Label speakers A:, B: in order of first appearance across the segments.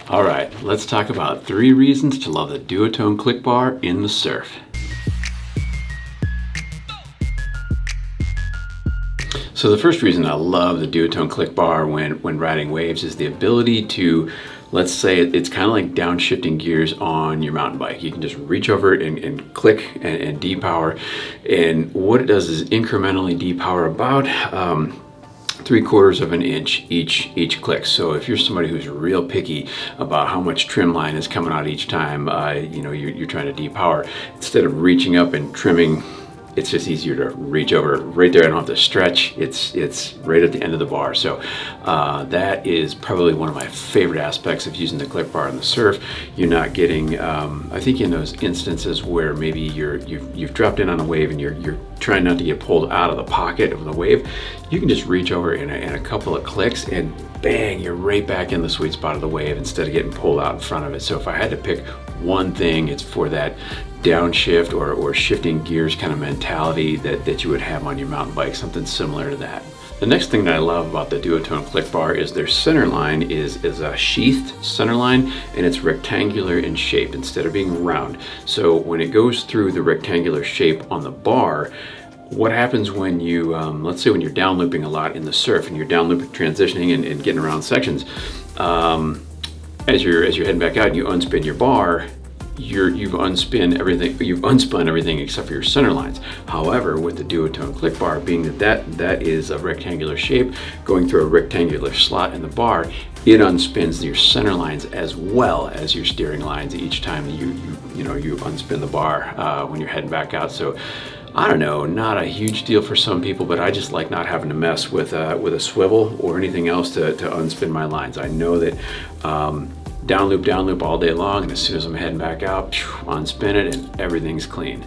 A: All right, let's talk about 3 reasons to love the Duotone Click Bar in the surf. So the first reason I love the Duotone Click Bar when riding waves is the ability to, let's say it's kind of like downshifting gears on your mountain bike. You can just reach over it and click and depower. And what it does is incrementally depower about 3/4 of an inch each click. So if you're somebody who's real picky about how much trim line is coming out each time, you're trying to depower, instead of reaching up and trimming, it's just easier to reach over right there. I don't have to stretch. It's right at the end of the bar. So that is probably one of my favorite aspects of using the click bar in the surf. You're not getting, I think in those instances where maybe you've dropped in on a wave and you're trying not to get pulled out of the pocket of the wave, you can just reach over in a couple of clicks and bang, you're right back in the sweet spot of the wave instead of getting pulled out in front of it. So if I had to pick one thing, it's for that downshift or shifting gears kind of mentality that you would have on your mountain bike, something similar to that. The next thing that I love about the Duotone Click Bar is their center line is a sheathed center line, and it's rectangular in shape instead of being round. So when it goes through the rectangular shape on the bar, what happens when you, let's say when you're down looping a lot in the surf and you're down looping, transitioning and getting around sections, as you're heading back out and you unspin your bar, you've unspun everything except for your center lines. However, with the Duotone Click Bar, being that is a rectangular shape going through a rectangular slot in the bar, it unspins your center lines as well as your steering lines each time you unspin the bar when you're heading back out. So I don't know, not a huge deal for some people, but I just like not having to mess with a swivel or anything else to unspin my lines. I know that down loop all day long, and as soon as I'm heading back out, unspin it and everything's clean.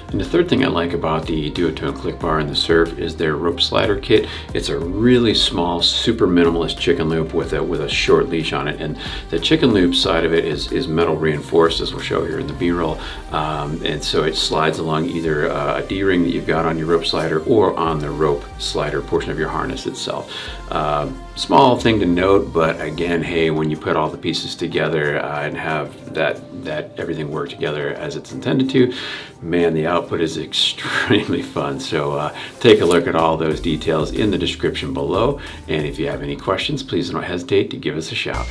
A: And the third thing I like about the Duotone Click Bar in the surf is their rope slider kit. It's a really small, super minimalist chicken loop with a short leash on it. And the chicken loop side of it is metal reinforced, as we'll show here in the B-roll. And so it slides along either a D-ring that you've got on your rope slider or on the rope slider portion of your harness itself. Small thing to note, but again, hey, when you put all the pieces together and have that everything work together as it's intended to, man, the output is extremely fun. So take a look at all those details in the description below. And if you have any questions, please don't hesitate to give us a shout.